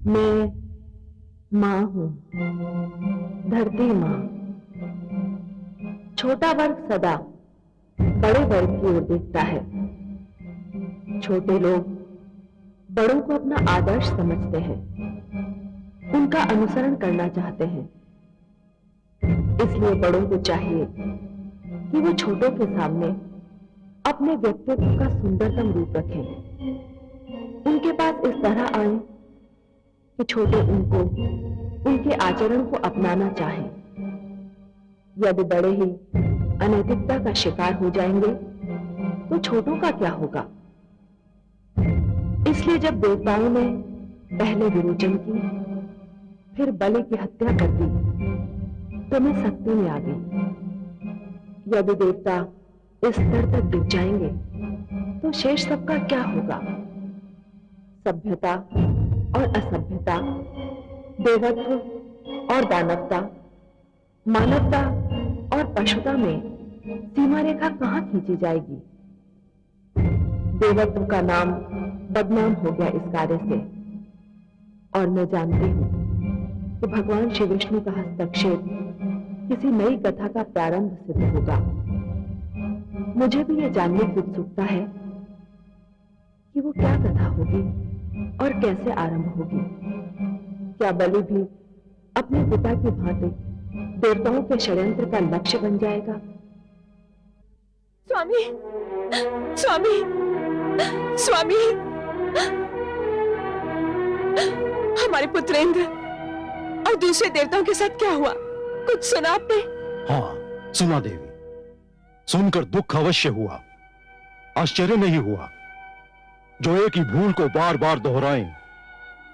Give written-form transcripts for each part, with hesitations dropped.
मैं माँ हूँ, धरती माँ। छोटा वर्ग सदा बड़े वर्ग की ओर देखता है। छोटे लोग बड़ों को अपना आदर्श समझते हैं, उनका अनुसरण करना चाहते हैं। इसलिए बड़ों को चाहिए कि वो छोटों के सामने अपने व्यक्तित्व का सुंदरतम रूप रखें। उनके पास इस तरह आए कि छोटे उनको, उनके आचरण को अपनाना चाहें। यदि बड़े ही अनैतिकता का शिकार हो जाएंगे तो छोटों का क्या होगा? इसलिए जब देवताओं ने पहले विरोचन की, फिर बलि की हत्या कर दी, तो मैं शक्ति में आ गई। यदि देवता इस स्तर तक गिर जाएंगे तो शेष सबका क्या होगा? सभ्यता और असभ्यता, देवत्व और दानवता, मानवता और पशुता में सीमा रेखा कहां खींची जाएगी? देवत्व का नाम बदनाम हो गया इस कार्य से, और मैं जानती हूं कि भगवान श्री विष्णु का हस्तक्षेप किसी नई कथा का प्रारंभ सिद्ध होगा। मुझे भी यह जानने की उत्सुकता है कि वो क्या कथा होगी और कैसे आरंभ होगी। क्या बलि भी अपने पिता की भांति देवताओं के षड्यंत्र का लक्ष्य बन जाएगा? स्वामी, स्वामी, स्वामी, हमारे पुत्रेंद्र और दूसरे देवताओं के साथ क्या हुआ? कुछ सुना आपने? हाँ, सुना देवी। सुनकर दुख अवश्य हुआ, आश्चर्य नहीं हुआ। जो एक ही भूल को बार बार दोहराएं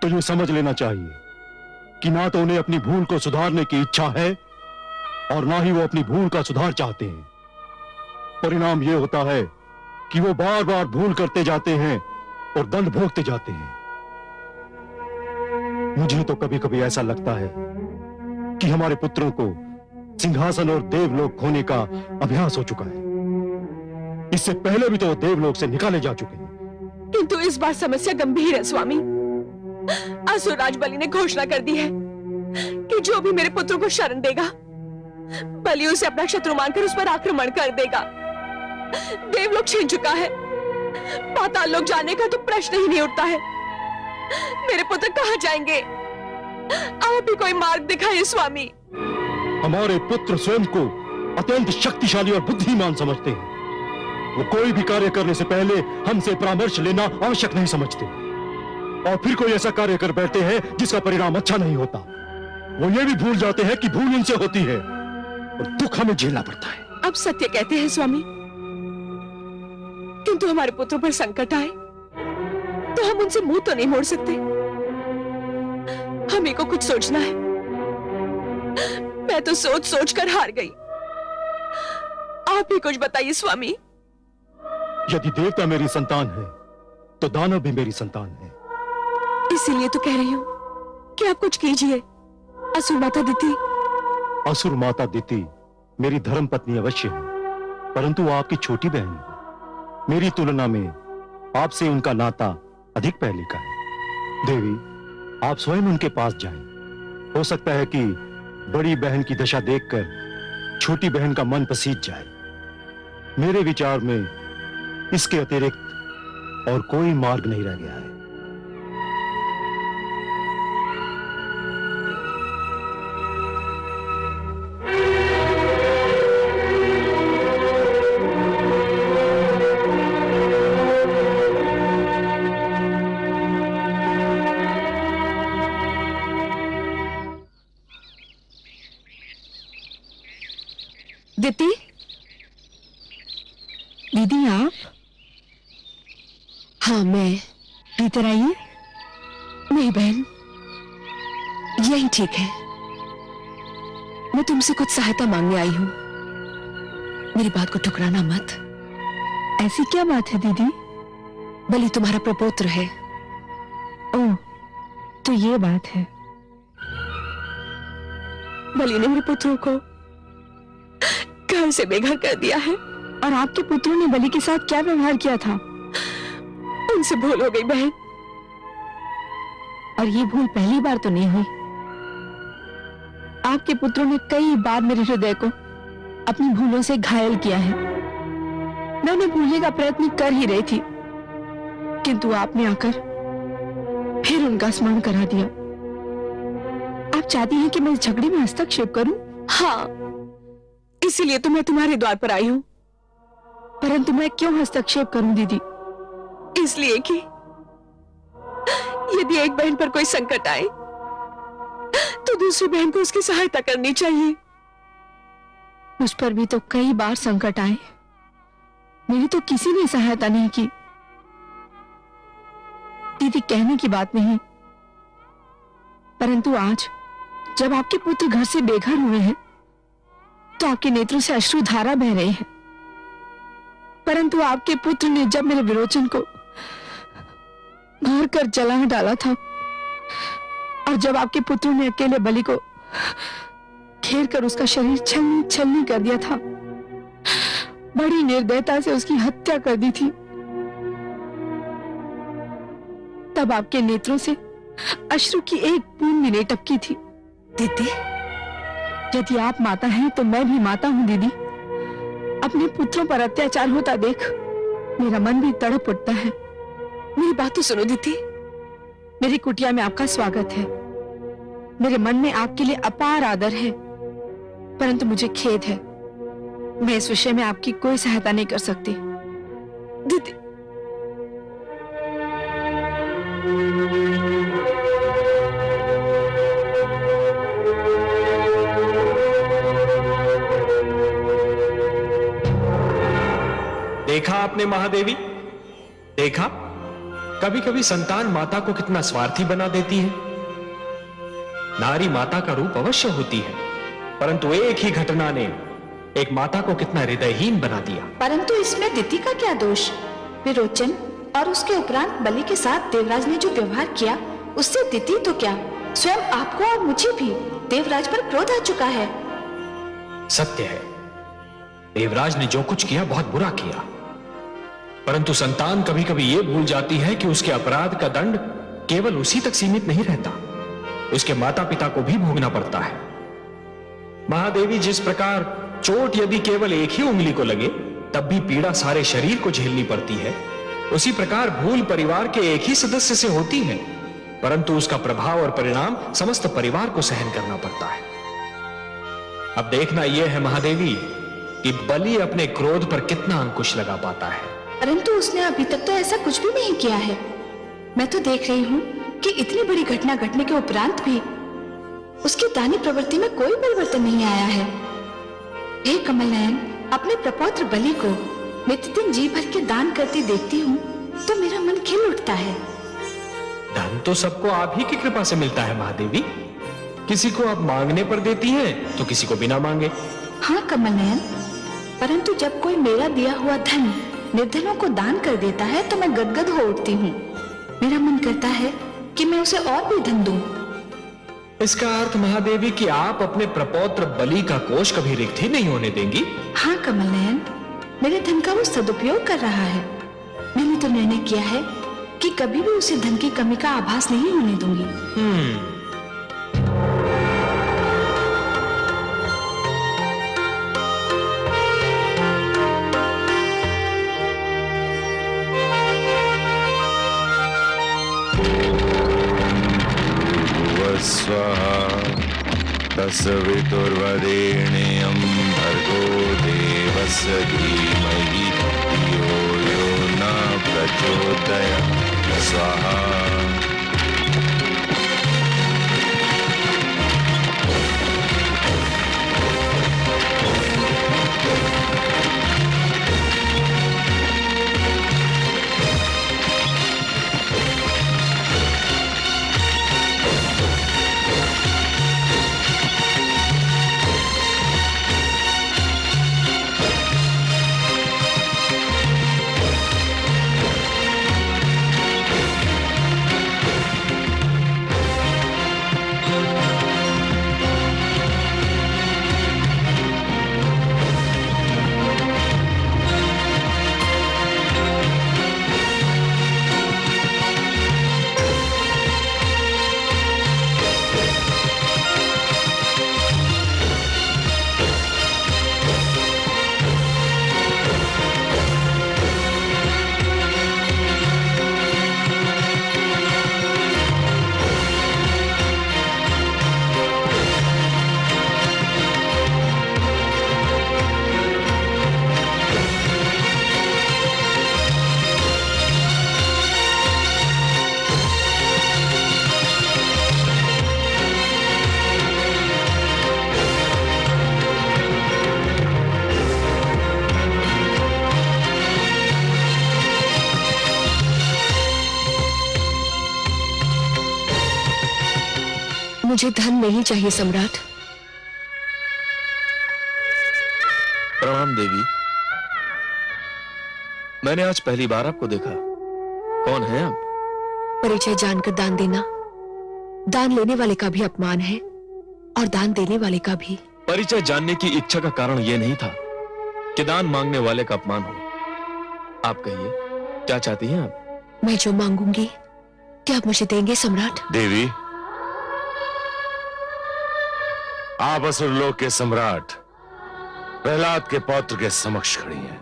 तो ये समझ लेना चाहिए कि ना तो उन्हें अपनी भूल को सुधारने की इच्छा है और ना ही वो अपनी भूल का सुधार चाहते हैं। परिणाम ये होता है कि वो बार बार भूल करते जाते हैं और दंड भोगते जाते हैं। मुझे तो कभी कभी ऐसा लगता है कि हमारे पुत्रों को सिंहासन और देवलोक खोने का अभ्यास हो चुका है। इससे पहले भी तो वो देवलोक से निकाले जा चुके हैं। किंतु इस बार समस्या गंभीर है स्वामी। असुरराज बलि ने घोषणा कर दी है कि जो भी मेरे पुत्रों को शरण देगा, बलि उसे अपना शत्रु मानकर उस पर आक्रमण कर देगा। देवलोक छीन चुका है, पाताल लोक जाने का तो प्रश्न ही नहीं उठता है। मेरे पुत्र कहां जाएंगे? आप ही कोई मार्ग दिखाइए स्वामी। हमारे पुत्र स्वयं को अत्यंत शक्तिशाली और बुद्धिमान समझते हैं। वो कोई भी कार्य करने से पहले हमसे परामर्श लेना आवश्यक नहीं समझते, और फिर कोई ऐसा कार्य कर बैठते हैं जिसका परिणाम अच्छा नहीं होता। वो ये भी भूल जाते हैं कि भूल उनसे होती है और दुख हमें झेलना पड़ता है। अब सत्य कहते हैं स्वामी, किंतु हमारे पुत्रों पर संकट आए तो हम उनसे मुंह तो नहीं मोड़ सकते। हमें को कुछ सोचना है। मैं तो सोच सोच कर हार गई। आप ही कुछ बताइए स्वामी। यदि देवता मेरी संतान है तो दानव भी मेरी संतान है। इसीलिए तो कह रही हूं कि आप कुछ कीजिए। असुर माता दिति, असुर माता दिति मेरी धर्म पत्नी अवश्य है, परंतु वो आपकी छोटी बहन है। मेरी तुलना में आपसे उनका नाता अधिक पहले का है। देवी, आप स्वयं उनके पास जाएं। हो सकता है कि बड़ी बहन की दशा देखकर छोटी बहन का मन पसीज जाए। मेरे विचार में इसके अतिरिक्त और कोई मार्ग नहीं रह गया है। दिति, दीदी आप? हाँ मैं। भीतर आइए। नहीं बहन, यही ठीक है। मैं तुमसे कुछ सहायता मांगने आई हूं। मेरी बात को ठुकराना मत। ऐसी क्या बात है दीदी? बलि तुम्हारा प्रपौत्र है। ओह, तो ये बात है। बलि ने मेरे पुत्रों को घर से बेघर कर दिया है। और आपके पुत्रों ने बलि के साथ क्या व्यवहार किया था? उनसे भूल हो गई बहन। और ये भूल पहली बार तो नहीं हुई। आपके पुत्रों ने कई बार मेरे हृदय को अपनी भूलों से घायल किया है। मैं उन्हें भूलने का प्रयत्न कर ही रही थी, किंतु आपने आकर फिर उनका स्मरण करा दिया। आप चाहती हैं कि मैं इस झगड़े में हस्तक्षेप करूं? हाँ, इसीलिए तो मैं तुम्हारे द्वार पर आई हूं। परंतु मैं क्यों हस्तक्षेप करूं दीदी? इसलिए कि यदि एक बहन पर कोई संकट आए तो दूसरी बहन को उसकी सहायता करनी चाहिए। मुझ पर भी तो कई बार संकट आए, मेरी तो किसी ने सहायता नहीं की। दीदी, कहने की बात नहीं, परंतु आज जब आपके पुत्र घर से बेघर हुए हैं तो आपके नेत्रों से अश्रुधारा बह रहे हैं। परंतु आपके पुत्र ने जब मेरे विरोचन को मार कर जला डाला था और जब आपके पुत्रों ने अकेले बलि को घेर कर उसका शरीर छलनी छलनी कर दिया था, बड़ी निर्दयता से उसकी हत्या कर दी थी, तब आपके नेत्रों से अश्रु की एक बूंद भी नहीं टपकी थी। दीदी, यदि आप माता हैं तो मैं भी माता हूं दीदी। अपने पुत्रों पर अत्याचार होता देख मेरा मन भी तड़प उठता है। मेरी बात तो सुनो दीदी। मेरी कुटिया में आपका स्वागत है, मेरे मन में आपके लिए अपार आदर है, परंतु मुझे खेद है, मैं इस विषय में आपकी कोई सहायता नहीं कर सकती। दीदी, देखा आपने महादेवी, देखा कभी कभी संतान माता को कितना स्वार्थी बना देती है। नारी माता का रूप अवश्य होती है, परंतु एक ही घटना ने एक माता को कितना हृदयहीन बना दिया। परंतु इसमें दिति का क्या दोष? विरोचन और उसके उपरांत बलि के साथ देवराज ने जो व्यवहार किया उससे दिति तो क्या, स्वयं आपको और मुझे भी देवराज पर क्रोध आ चुका है। सत्य है, देवराज ने जो कुछ किया बहुत बुरा किया, परंतु संतान कभी कभी यह भूल जाती है कि उसके अपराध का दंड केवल उसी तक सीमित नहीं रहता, उसके माता पिता को भी भोगना पड़ता है। महादेवी, जिस प्रकार चोट यदि केवल एक ही उंगली को लगे तब भी पीड़ा सारे शरीर को झेलनी पड़ती है, उसी प्रकार भूल परिवार के एक ही सदस्य से होती है, परंतु उसका प्रभाव और परिणाम समस्त परिवार को सहन करना पड़ता है। अब देखना यह है महादेवी कि बलि अपने क्रोध पर कितना अंकुश लगा पाता है। परंतु उसने अभी तक तो ऐसा कुछ भी नहीं किया है। मैं तो देख रही हूँ कि इतनी बड़ी घटना घटने के उपरांत भी उसकी दानी प्रवृत्ति में कोई परिवर्तन नहीं आया है। हे कमल नयन, अपने प्रपौत्र बलि को नित्य जी भर के दान करते देखती हूँ तो मेरा मन खिल उठता है। धन तो सबको आप ही की कृपा से मिलता है महादेवी, किसी को आप मांगने पर देती हैं तो किसी को बिना मांगे। हाँ कमल नयन, परंतु जब कोई मेरा दिया हुआ धन निर्धनों को दान कर देता है तो मैं गदगद हो उठती हूँ। मेरा मन करता है कि मैं उसे और भी धन दूं। इसका अर्थ महादेवी कि आप अपने प्रपौत्र बलि का कोष कभी रिक्त ही नहीं होने देंगी। हाँ कमल नयन, मेरे धन का वो सदुपयोग कर रहा है। मैंने तो निर्णय किया है कि कभी भी उसे धन की कमी का आभास नहीं होने दूंगी। स्वाहा तस्वितुर्वरेण्यं भर्गो देवस्य धीमहि धियो यो न प्रचोदयात् स्वाहा। मुझे धन नहीं चाहिए सम्राट। प्रणाम देवी। मैंने आज पहली बार आपको देखा। कौन है आप? परिचय जानकर दान देना दान लेने वाले का भी अपमान है और दान देने वाले का भी। परिचय जानने की इच्छा का कारण यह नहीं था कि दान मांगने वाले का अपमान हो। आप कहिए, क्या चाहती हैं आप? मैं जो मांगूंगी क्या आप मुझे देंगे सम्राट? देवी, आप असुरलोक के सम्राट प्रहलाद के पौत्र के समक्ष खड़ी हैं,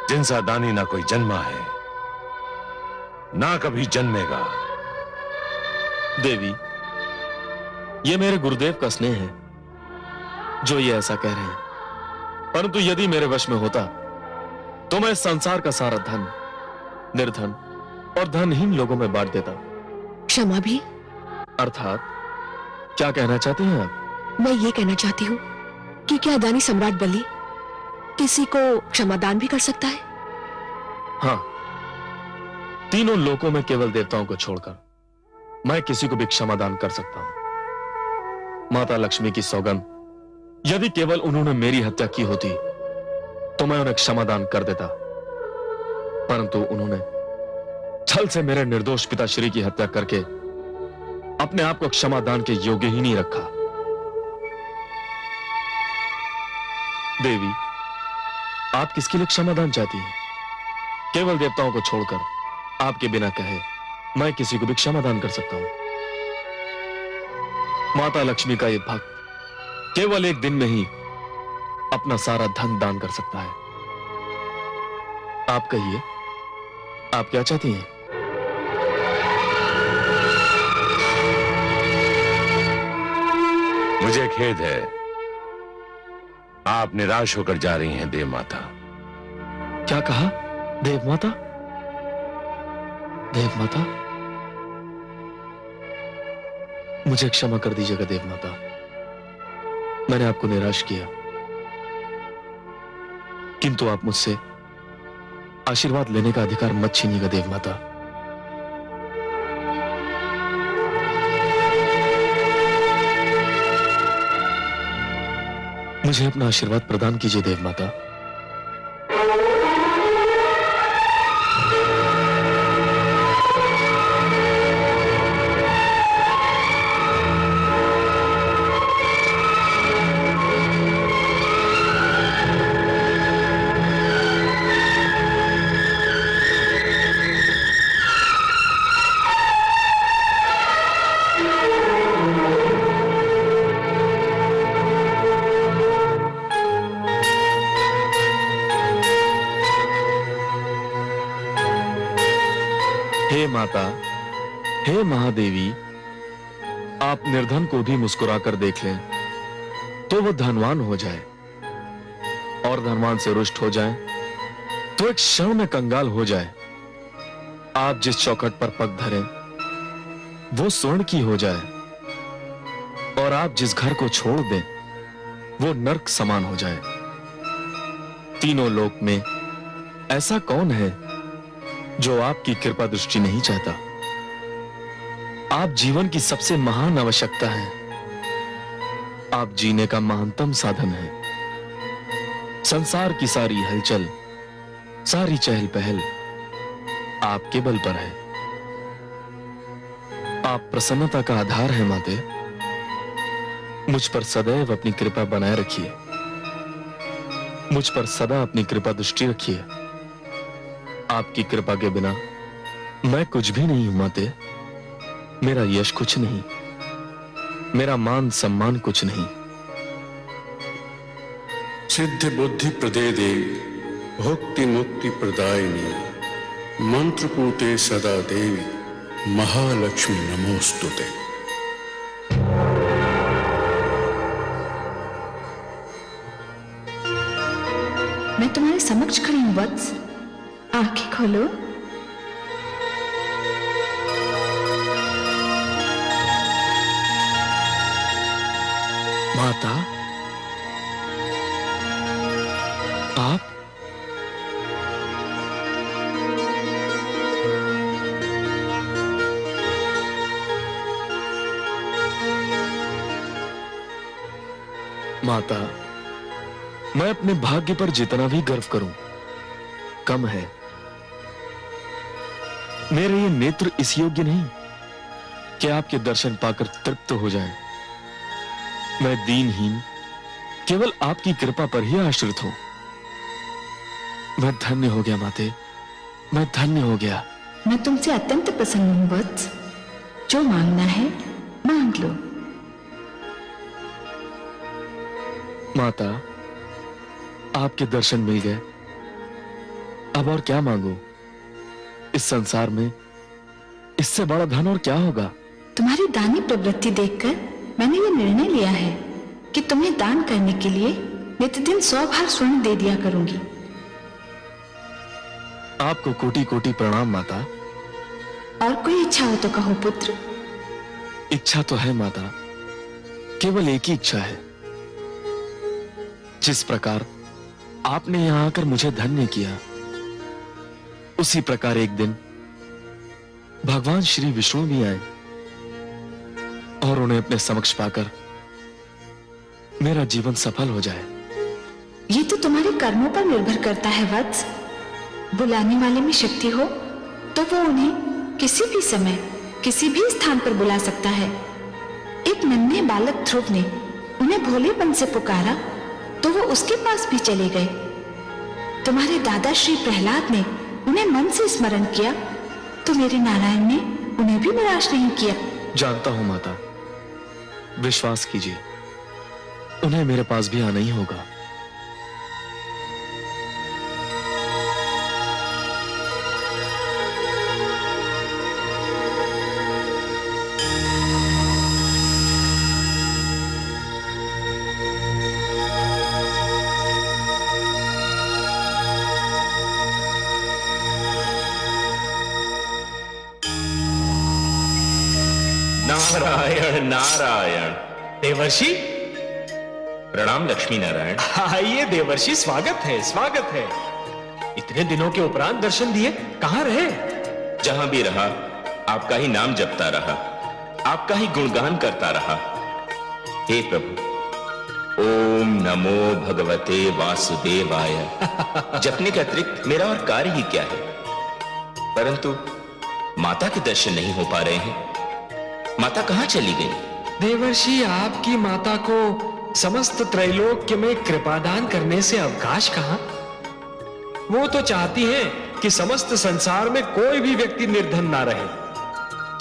जिनसा दानी ना कोई जन्मा है ना कभी जन्मेगा। देवी, ये मेरे गुरुदेव का स्नेह है जो ये ऐसा कह रहे हैं, परंतु यदि मेरे वश में होता तो मैं संसार का सारा धन निर्धन और धनहीन लोगों में बांट देता। क्षमा भी? अर्थात क्या कहना चाहती हैं आप? मैं ये कहना चाहती हूँ कि क्या दानी सम्राट बलि किसी को क्षमादान भी कर सकता है? हाँ, तीनों लोकों में केवल देवताओं को छोड़कर मैं किसी को भी क्षमादान कर सकता हूं। माता लक्ष्मी की सौगंध, यदि केवल उन्होंने मेरी हत्या की होती तो मैं उन्हें क्षमादान कर देता, परंतु उन्होंने छल से मेरे निर्दोष पिताश्री की हत्या करके अपने आप को क्षमादान के योग्य ही नहीं रखा। देवी, आप किसके लिए क्षमादान चाहती हैं? केवल देवताओं को छोड़कर आपके बिना कहे मैं किसी को भी क्षमादान कर सकता हूं। माता लक्ष्मी का यह भक्त केवल एक दिन में ही अपना सारा धन दान कर सकता है। आप कहिए, आप क्या चाहती हैं? मुझे खेद है, आप निराश होकर जा रही हैं देव माता। क्या कहा? देव माता? देव माता, मुझे क्षमा कर दीजिएगा देव माता, मैंने आपको निराश किया, किंतु आप मुझसे आशीर्वाद लेने का अधिकार मत छीनिएगा देव माता। मुझे अपना आशीर्वाद प्रदान कीजिए देव माता। हे माता, हे महादेवी, आप निर्धन को भी मुस्कुराकर देख लें तो वो धनवान हो जाए, और धनवान से रुष्ट हो जाए तो एक क्षण में कंगाल हो जाए। आप जिस चौखट पर पग धरें वो स्वर्ण की हो जाए, और आप जिस घर को छोड़ दें वो नर्क समान हो जाए। तीनों लोक में ऐसा कौन है जो आपकी कृपा दृष्टि नहीं चाहता? आप जीवन की सबसे महान आवश्यकता है, आप जीने का महानतम साधन है। संसार की सारी हलचल, सारी चहल पहल आपके बल पर है। आप प्रसन्नता का आधार है माते। मुझ पर सदैव अपनी कृपा बनाए रखिए, मुझ पर सदा अपनी कृपा दृष्टि रखिए। आपकी कृपा के बिना मैं कुछ भी नहीं हूं माते। मेरा यश कुछ नहीं, मेरा मान सम्मान कुछ नहीं। सिद्ध बुद्धि प्रदे देवी, भक्ति मुक्ति प्रदायिनी, मंत्रपूते सदा देवी, महालक्ष्मी नमोस्तुते। मैं तुम्हारे समक्ष खड़ी हूं वत्स, आंखें खोलो। माता, आप? माता, मैं अपने भाग्य पर जितना भी गर्व करूं कम है। मेरे ये नेत्र इस योग्य नहीं कि आपके दर्शन पाकर तृप्त हो जाएं। मैं दीनहीन केवल आपकी कृपा पर ही आश्रित हूं। मैं धन्य हो गया माते, मैं धन्य हो गया। मैं तुमसे अत्यंत प्रसन्न हूं वत्स। जो मांगना है मांग लो। माता, आपके दर्शन मिल गए, अब और क्या मांगू? इस संसार में इससे बड़ा धन और क्या होगा? तुम्हारी दानी प्रवृत्ति देखकर मैंने ये निर्णय लिया है कि तुम्हें दान करने के लिए नित्यदिन 100 भार स्वर्ण दे दिया करूंगी। आपको कोटि कोटि प्रणाम माता। और कोई इच्छा हो तो कहो पुत्र। इच्छा तो है माता, केवल एक ही इच्छा है। जिस प्रकार आपने यहां आकर मुझे धन्य किया, उसी प्रकार एक दिन भगवान श्री विष्णु भी आए और उन्हें अपने समक्ष पाकर मेरा जीवन सफल हो जाए। ये तो तुम्हारे कर्मों पर निर्भर करता है वत्स। बुलाने वाले में शक्ति हो तो वो उन्हें किसी भी समय किसी भी स्थान पर बुला सकता है। एक नन्हे बालक ध्रुव ने उन्हें भोलेपन से पुकारा तो वो उसके पास भी चले गए। तुम्हारे दादा श्री प्रहलाद ने उन्हें मन से स्मरण किया तो मेरे नारायण ने उन्हें भी निराश नहीं किया। जानता हूं माता, विश्वास कीजिए, उन्हें मेरे पास भी आना ही होगा। नारायण नारायण। देवर्षि, प्रणाम लक्ष्मी नारायण। आइए देवर्षि, स्वागत है स्वागत है। इतने दिनों के उपरांत दर्शन दिए, कहां रहे? जहां भी रहा आपका ही नाम जपता रहा, आपका ही गुणगान करता रहा। हे प्रभु, ओम नमो भगवते वासुदेवाय जपने के अतिरिक्त मेरा और कार्य ही क्या है? परंतु माता के दर्शन नहीं हो पा रहे हैं। माता कहां चली गई? देवर्षि, आपकी माता को समस्त त्रैलोक्य में कृपादान करने से अवकाश कहां? वो तो चाहती हैं कि समस्त संसार में कोई भी व्यक्ति निर्धन ना रहे।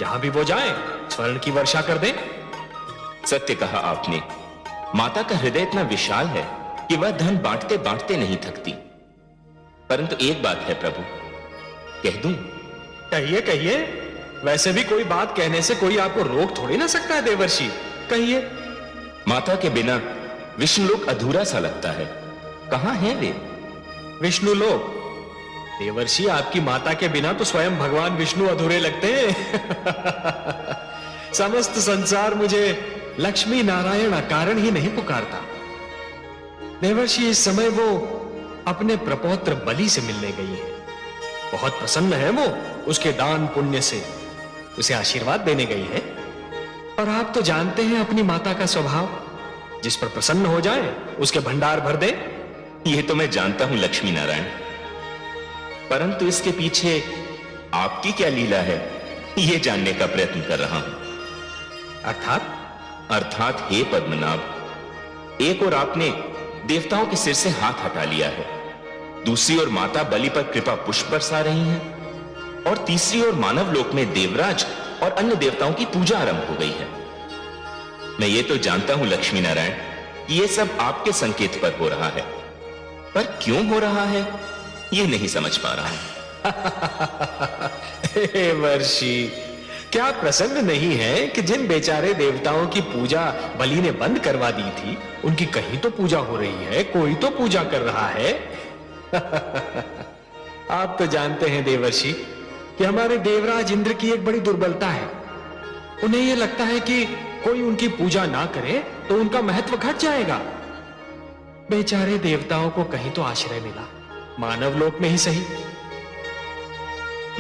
जहां भी वो जाएं, स्वर्ण की वर्षा कर दें। सत्य कहा आपने। माता का हृदय इतना विशाल है कि वह धन बांटते बांटते नहीं थकती। परंतु एक बात है प्रभु, कह दूं? कहिए कहिए। वैसे भी कोई बात कहने से कोई आपको रोक थोड़ी ना सकता है देवर्षि, कहिए। माता के बिना विष्णुलोक अधूरा सा लगता है। कहां है वे? विष्णुलोक? देवर्षि, आपकी माता के बिना तो स्वयं भगवान विष्णु अधूरे लगते हैं। समस्त संसार मुझे लक्ष्मी नारायण अकारण ही नहीं पुकारता। देवर्षि, इस समय वो अपने प्रपौत्र बलि से मिलने गई है। बहुत प्रसन्न है वो उसके दान पुण्य से, उसे आशीर्वाद देने गई है। और आप तो जानते हैं अपनी माता का स्वभाव, जिस पर प्रसन्न हो जाए उसके भंडार भर दे। यह तो मैं जानता हूं लक्ष्मी नारायण, परंतु इसके पीछे आपकी क्या लीला है, यह जानने का प्रयत्न कर रहा हूं। अर्थात हे पद्मनाभ, एक और आपने देवताओं के सिर से हाथ हटा लिया है, दूसरी ओर माता बलि पर कृपा पुष्प बरसा रही हैं, और तीसरी ओर मानव लोक में देवराज और अन्य देवताओं की पूजा आरंभ हो गई है। मैं ये तो जानता हूं लक्ष्मी नारायण कि ये सब आपके संकेत पर हो रहा है, पर क्यों हो रहा है ये नहीं समझ पा रहा हूं। हे वर्षि, क्या प्रसन्न नहीं है कि जिन बेचारे देवताओं की पूजा बलि ने बंद करवा दी थी, उनकी कहीं तो पूजा हो रही है, कोई तो पूजा कर रहा है। आप तो जानते हैं देवर्षि कि हमारे देवराज इंद्र की एक बड़ी दुर्बलता है। उन्हें यह लगता है कि कोई उनकी पूजा ना करे तो उनका महत्व घट जाएगा। बेचारे देवताओं को कहीं तो आश्रय मिला, मानव लोक में ही सही।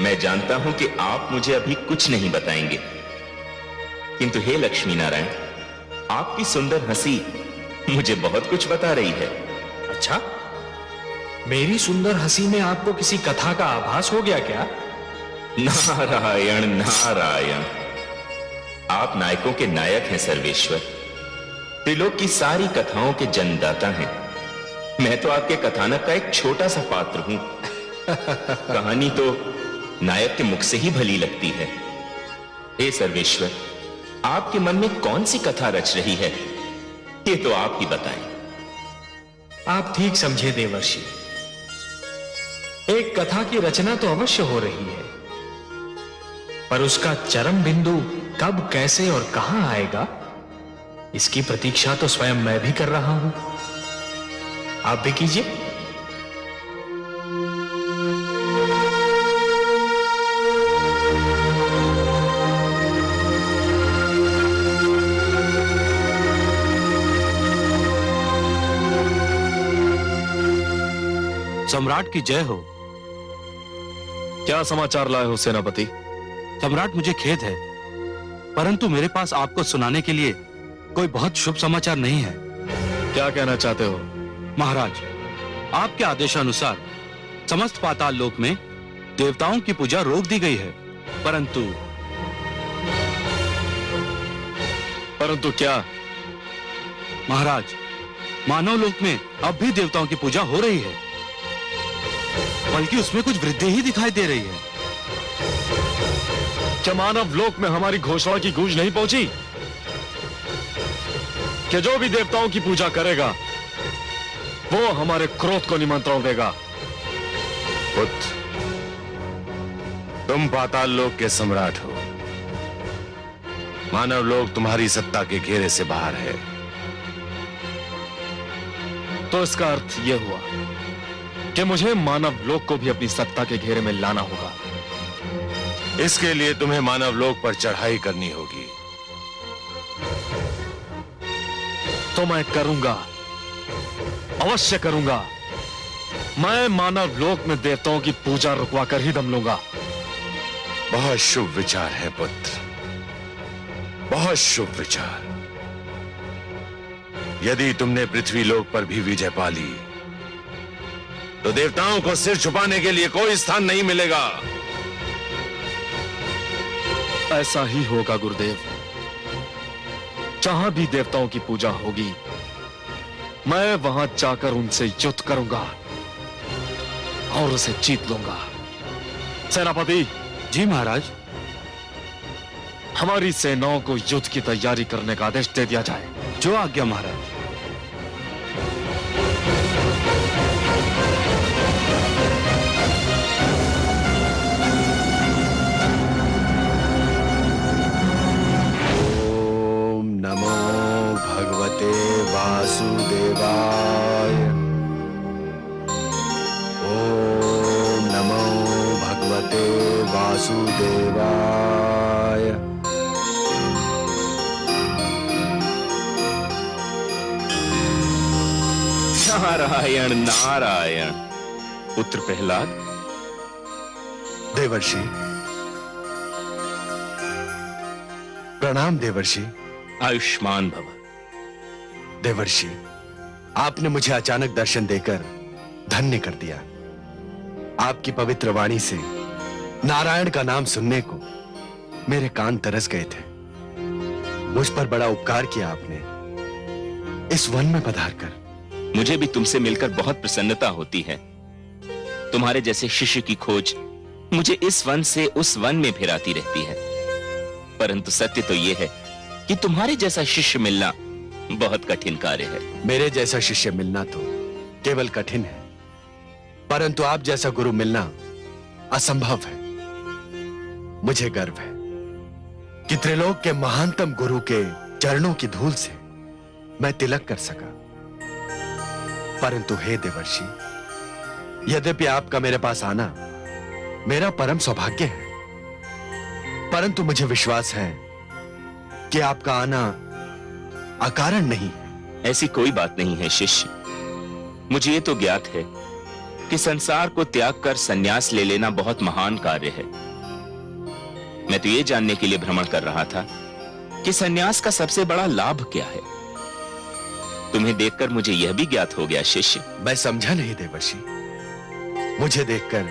मैं जानता हूं कि आप मुझे अभी कुछ नहीं बताएंगे, किंतु हे लक्ष्मी नारायण, आपकी सुंदर हंसी मुझे बहुत कुछ बता रही है। अच्छा, मेरी सुंदर हंसी में आपको किसी कथा का आभास हो गया क्या? नारायण नारायण, आप नायकों के नायक हैं सर्वेश्वर। त्रिलोक की सारी कथाओं के जन्मदाता हैं। मैं तो आपके कथानक का एक छोटा सा पात्र हूं। कहानी तो नायक के मुख से ही भली लगती है। हे सर्वेश्वर, आपके मन में कौन सी कथा रच रही है, ये तो आप ही बताएं। आप ठीक समझे देवर्षि। एक कथा की रचना तो अवश्य हो रही है, पर उसका चरम बिंदु कब, कैसे और कहां आएगा, इसकी प्रतीक्षा तो स्वयं मैं भी कर रहा हूं। आप भी कीजिए। सम्राट की जय हो। क्या समाचार लाए हो सेनापति? सम्राट, मुझे खेद है, परंतु मेरे पास आपको सुनाने के लिए कोई बहुत शुभ समाचार नहीं है। क्या कहना चाहते हो? महाराज, आपके आदेशानुसार समस्त पाताल लोक में देवताओं की पूजा रोक दी गई है, परंतु क्या? महाराज, मानव लोक में अब भी देवताओं की पूजा हो रही है, बल्कि उसमें कुछ वृद्धि ही दिखाई दे रही है। क्या मानव लोक में हमारी घोषणा की गूंज नहीं पहुंची कि जो भी देवताओं की पूजा करेगा वो हमारे क्रोध को निमंत्रण देगा? पुत्र, तुम पाताल लोक के सम्राट हो। मानव लोक तुम्हारी सत्ता के घेरे से बाहर है। तो इसका अर्थ यह हुआ कि मुझे मानव लोक को भी अपनी सत्ता के घेरे में लाना होगा। इसके लिए तुम्हें मानव लोक पर चढ़ाई करनी होगी। तो मैं करूंगा, अवश्य करूंगा। मैं मानव लोक में देवताओं की पूजा रुकवा कर ही दम लूंगा। बहुत शुभ विचार है पुत्र, बहुत शुभ विचार। यदि तुमने पृथ्वी लोक पर भी विजय पा ली तो देवताओं को सिर छुपाने के लिए कोई स्थान नहीं मिलेगा। ऐसा ही होगा गुरुदेव। जहां भी देवताओं की पूजा होगी मैं वहां जाकर उनसे युद्ध करूंगा और उसे जीत लूंगा। सेनापति। जी महाराज। हमारी सेनाओं को युद्ध की तैयारी करने का आदेश दे दिया जाए। जो आज्ञा महाराज। ओम नमो भगवते वासुदेवाय। ओम नमो भगवते वासुदेवाय। नारायण नारायण। पुत्र प्रहलाद। देवर्षि प्रणाम। देवर्षि आयुष्मान भव। देवर्षि, आपने मुझे अचानक दर्शन देकर धन्य कर दिया। आपकी पवित्र वाणी से नारायण का नाम सुनने को मेरे कान तरस गए थे। मुझ पर बड़ा उपकार किया आपने इस वन में पधार कर। मुझे भी तुमसे मिलकर बहुत प्रसन्नता होती है। तुम्हारे जैसे शिष्य की खोज मुझे इस वन से उस वन में फिराती रहती है, परंतु सत्य तो यह है कि तुम्हारे जैसा शिष्य मिलना बहुत कठिन कार्य है। मेरे जैसा शिष्य मिलना तो केवल कठिन है, परंतु आप जैसा गुरु मिलना असंभव है। मुझे गर्व है कि त्रिलोक के महानतम गुरु के चरणों की धूल से मैं तिलक कर सका। परंतु हे देवर्षि, यद्यपि आपका मेरे पास आना मेरा परम सौभाग्य है, परंतु मुझे विश्वास है कि आपका आना अकारण नहीं है। ऐसी कोई बात नहीं है शिष्य। मुझे ये तो ज्ञात है कि संसार को त्याग कर संन्यास ले लेना बहुत महान कार्य है। मैं तो ये जानने के लिए भ्रमण कर रहा था कि संन्यास का सबसे बड़ा लाभ क्या है। तुम्हें देखकर मुझे यह भी ज्ञात हो गया शिष्य। मैं समझा नहीं देवर्षि, मुझे देखकर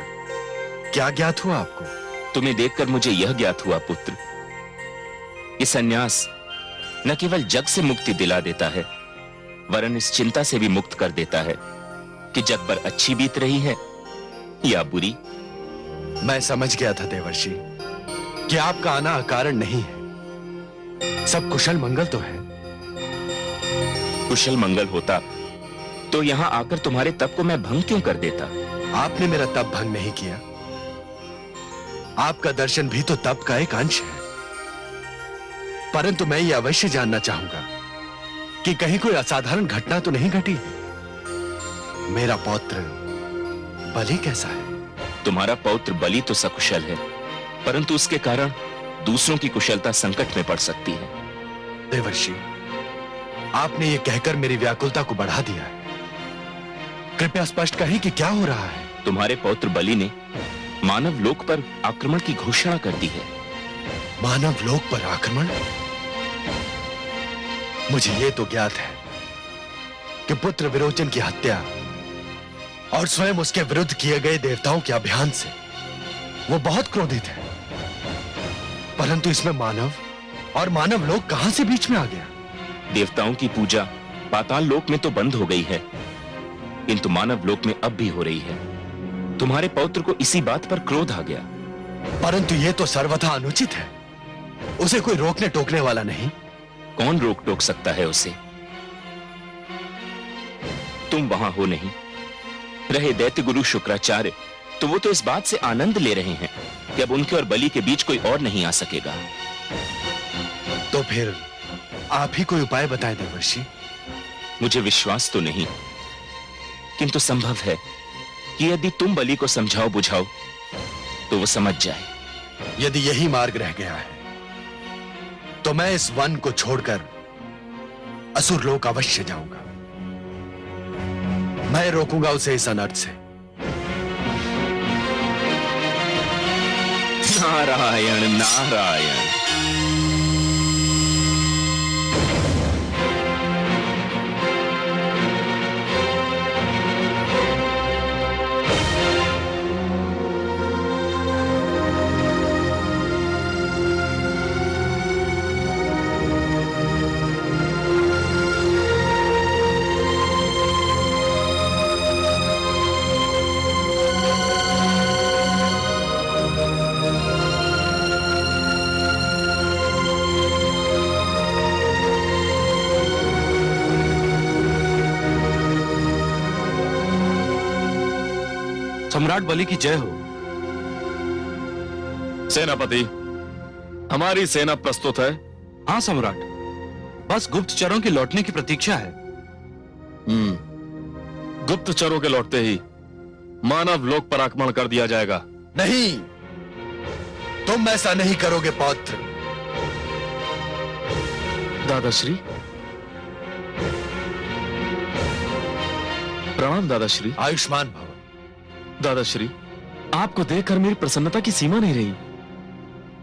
क्या ज्ञात हुआ आपको? तुम्हें देखकर मुझे यह ज्ञात हुआ पुत्र कि सन्यास न केवल जग से मुक्ति दिला देता है, वरन इस चिंता से भी मुक्त कर देता है कि जग पर अच्छी बीत रही है या बुरी। मैं समझ गया था देवर्षि कि आपका आना अकारण नहीं है। सब कुशल मंगल तो है। कुशल मंगल होता तो यहां आकर तुम्हारे तप को मैं भंग क्यों कर देता? आपने मेरा तप भंग नहीं किया। आपका दर्शन भी तो तप का एक अंश है। परंतु मैं ये अवश्य जानना चाहूंगा कि कहीं कोई असाधारण घटना तो नहीं घटी है। मेरा पौत्र बलि कैसा है? तुम्हारा पौत्र बलि तो सकुशल है, परंतु उसके कारण दूसरों की कुशलता संकट में पड़ सकती है। देवर्षि, आपने ये कहकर मेरी व्याकुलता को बढ़ा दिया है। कृपया स्पष्ट कहें कि क्या हो रहा है? तुम्हारे पौत्र बलि ने मानव लोक पर आक्रमण की घोषणा कर दी है। मानव लोक पर आक्रमण? मुझे यह तो ज्ञात है कि पुत्र विरोचन की हत्या और स्वयं उसके विरुद्ध किए गए देवताओं के अभियान से वो बहुत क्रोधित है। परंतु इसमें मानव और मानव लोक कहां से बीच में आ गया? देवताओं की पूजा पाताल लोक में तो बंद हो गई है, किंतु मानव लोक में अब भी हो रही है। तुम्हारे पौत्र को इसी बात पर क्रोध आ गया। परंतु यह तो सर्वथा अनुचित है। उसे कोई रोकने टोकने वाला नहीं। कौन रोक टोक सकता है उसे? तुम वहां हो नहीं। रहे दैत्य गुरु शुक्राचार्य, तो वो तो इस बात से आनंद ले रहे हैं कि अब उनके और बलि के बीच कोई और नहीं आ सकेगा। तो फिर आप ही कोई उपाय बताएं देवर्षि। मुझे विश्वास तो नहीं, किंतु संभव है कि यदि तुम बलि को समझाओ बुझाओ तो वो समझ जाए। यदि यही मार्ग रह गया है तो मैं इस वन को छोड़कर असुर लोक अवश्य जाऊंगा। मैं रोकूंगा उसे इस अनर्थ से। नारायण नारायण। सम्राट बलि की जय हो। सेनापति, हमारी सेना प्रस्तुत है। हाँ सम्राट, बस गुप्तचरों के लौटने की प्रतीक्षा है। गुप्तचरों के लौटते ही मानव लोक पर आक्रमण कर दिया जाएगा। नहीं, तुम ऐसा नहीं करोगे पौत्र। दादाश्री, प्रणाम दादाश्री। आयुष्मान भव। दादाश्री, आपको देखकर मेरी प्रसन्नता की सीमा नहीं रही।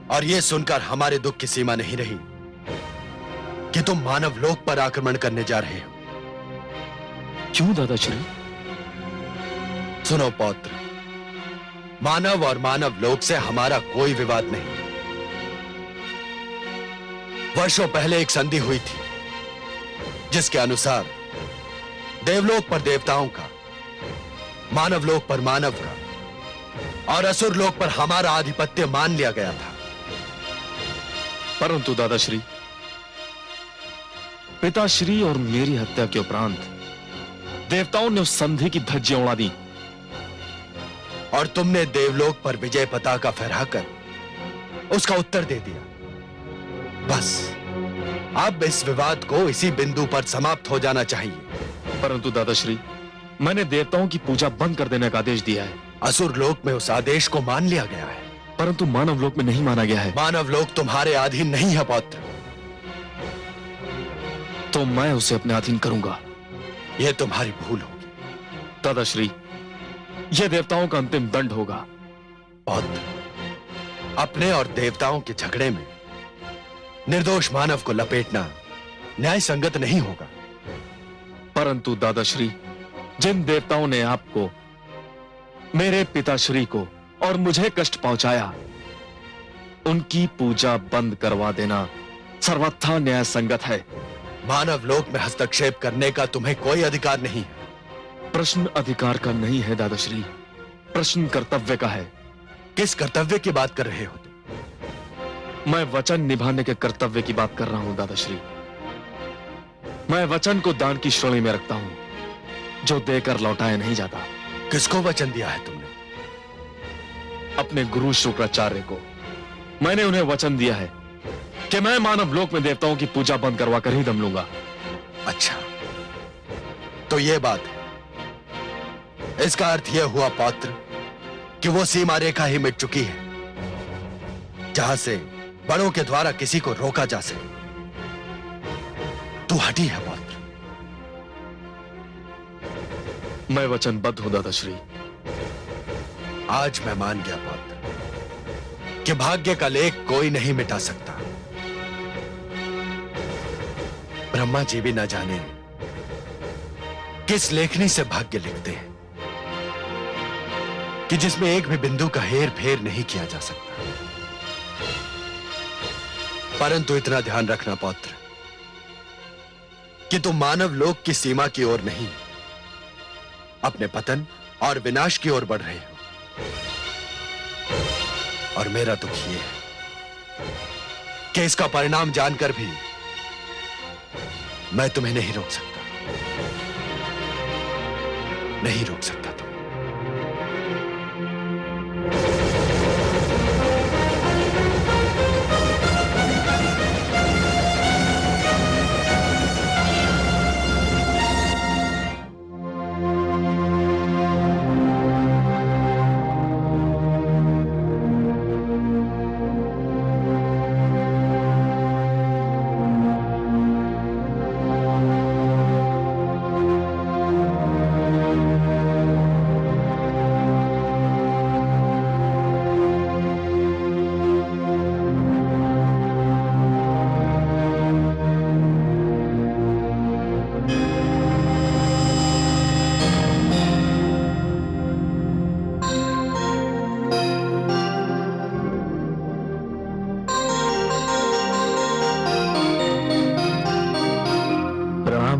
और यह सुनकर हमारे दुख की सीमा नहीं रही कि तुम मानव लोक पर आक्रमण करने जा रहे हो। क्यों दादाश्री? सुनो पौत्र, मानव और मानव लोक से हमारा कोई विवाद नहीं। वर्षों पहले एक संधि हुई थी जिसके अनुसार देवलोक पर देवताओं का, मानव लोक पर मानव का और असुर लोक पर हमारा आधिपत्य मान लिया गया था। परंतु दादाश्री, पिताश्री और मेरी हत्या के उपरांत देवताओं ने उस संधि की धज्जियां उड़ा दी और तुमने देवलोक पर विजय पताका फहराकर उसका उत्तर दे दिया। बस अब इस विवाद को इसी बिंदु पर समाप्त हो जाना चाहिए। परंतु दादाश्री, मैंने देवताओं की पूजा बंद कर देने का आदेश दिया है। असुर लोक में उस आदेश को मान लिया गया है, परंतु मानव लोक में नहीं माना गया है। मानव लोक तुम्हारे अधीन नहीं है पौत्र। तो मैं उसे अपने अधीन करूंगा। यह तुम्हारी भूल होगी दादाश्री। यह देवताओं का अंतिम दंड होगा। पौत्र, अपने और देवताओं के झगड़े में निर्दोष मानव को लपेटना न्याय संगत नहीं होगा। परंतु दादाश्री, जिन देवताओं ने आपको, मेरे पिताश्री को और मुझे कष्ट पहुंचाया, उनकी पूजा बंद करवा देना सर्वथा न्याय संगत है। मानव लोक में हस्तक्षेप करने का तुम्हें कोई अधिकार नहीं है। प्रश्न अधिकार का नहीं है दादाश्री, प्रश्न कर्तव्य का है। किस कर्तव्य की बात कर रहे हो तुम? मैं वचन निभाने के कर्तव्य की बात कर रहा हूं दादाश्री। मैं वचन को दान की श्रेणी में रखता हूं, जो देकर लौटाया नहीं जाता। किसको वचन दिया है तुमने? अपने गुरु शुक्राचार्य को। मैंने उन्हें वचन दिया है कि मैं मानव लोक में देवताओं की पूजा बंद करवा कर ही दम लूंगा। अच्छा, तो यह बात है। इसका अर्थ यह हुआ पात्र कि वो सीमा रेखा ही मिट चुकी है, जहां से बड़ों के द्वारा किसी को रोका जा सके। तू हटी है पात्र। मैं वचनबद्ध हूं दादाश्री। आज मैं मान गया पात्र कि भाग्य का लेख कोई नहीं मिटा सकता। ब्रह्मा जी भी न जाने किस लेखनी से भाग्य लिखते हैं कि जिसमें एक भी बिंदु का हेर फेर नहीं किया जा सकता। परंतु इतना ध्यान रखना पात्र कि तुम मानव लोक की सीमा की ओर नहीं, अपने पतन और विनाश की ओर बढ़ रहे हो। और मेरा दुख यह है कि इसका परिणाम जानकर भी मैं तुम्हें नहीं रोक सकता, नहीं रोक सकता।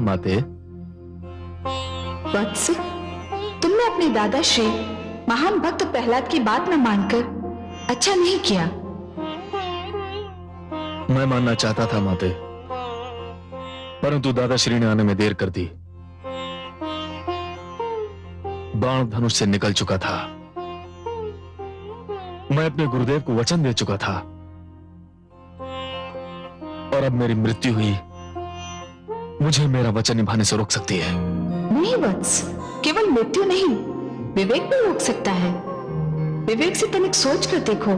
माते। वत्स, तुमने अपने दादा श्री महान भक्त प्रहलाद की बात न मानकर अच्छा नहीं किया। मैं मानना चाहता था माते, परंतु दादाश्री ने आने में देर कर दी। बाण धनुष से निकल चुका था। मैं अपने गुरुदेव को वचन दे चुका था और अब मेरी मृत्यु हुई, मुझे मेरा वचन निभाने से रोक सकती है? नहीं वत्स, केवल मृत्यु नहीं, विवेक भी रोक सकता है। विवेक से तनिक सोच कर देखो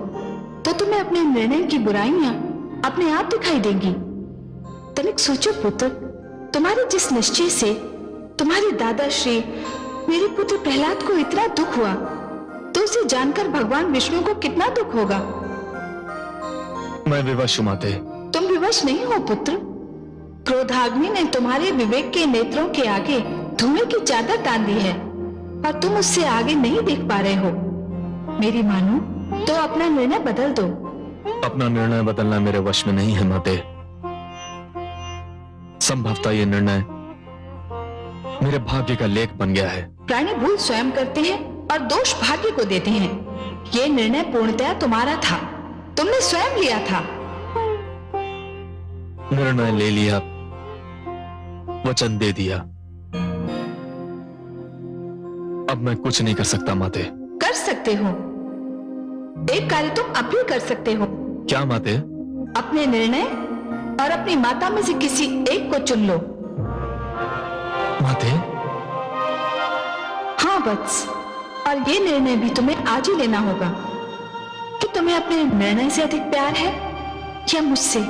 तो तुम्हें अपने निर्णय की बुराइयां अपने आप दिखाई देंगी। तनिक सोचो पुत्र, तुम्हारे जिस निश्चय से तुम्हारे दादा श्री मेरे पुत्र प्रहलाद को इतना दुख हुआ, तो उसे जानकर भगवान विष्णु को कितना दुख होगा। मैं विवश हूं माते। तुम विवश नहीं हो पुत्र, क्रोधाग्नि ने तुम्हारे विवेक के नेत्रों के आगे धुएं की चादर तान दी है और तुम उससे आगे नहीं देख पा रहे हो। मेरी मानो तो अपना निर्णय बदल दो। अपना निर्णय बदलना मेरे वश में नहीं है माते। संभवतः यह निर्णय मेरे भाग्य का लेख बन गया है। प्राणी भूल स्वयं करते हैं और दोष भाग्य को देते हैं। यह निर्णय पूर्णतया तुम्हारा था, तुमने स्वयं लिया था। निर्णय ले लिया, वचन दे दिया, अब मैं कुछ नहीं कर सकता माते। कर सकते हो, एक कार्य तुम अब भी कर सकते हो। क्या माते? अपने निर्णय और अपनी माता में से किसी एक को चुन लो। माते? हाँ वत्स, और ये निर्णय भी तुम्हें आज ही लेना होगा कि तुम्हें अपने निर्णय से अधिक प्यार है या मुझसे।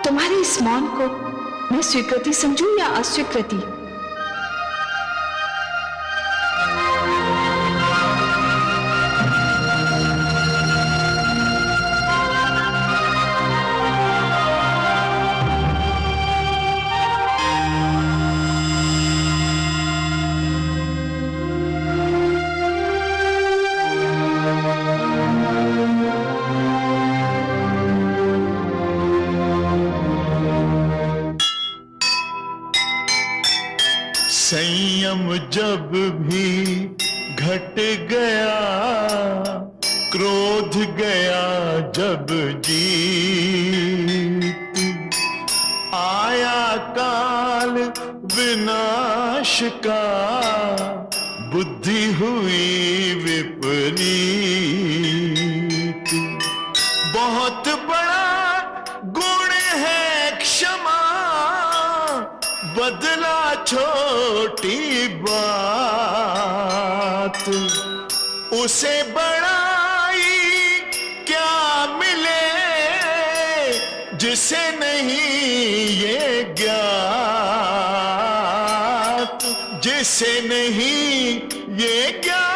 तुम्हारे इस मौन को मैं स्वीकृति समझूं या अस्वीकृति? जब भी घट गया, क्रोध गया जब जीत, आया काल विनाश का, बुद्धि हुई विपरीत। बहुत बड़ा गुण है क्षमा, बदला छोटी बात, उसे बड़ाई क्या मिले जिसे नहीं ये ज्ञात, जिसे नहीं ये ज्ञात।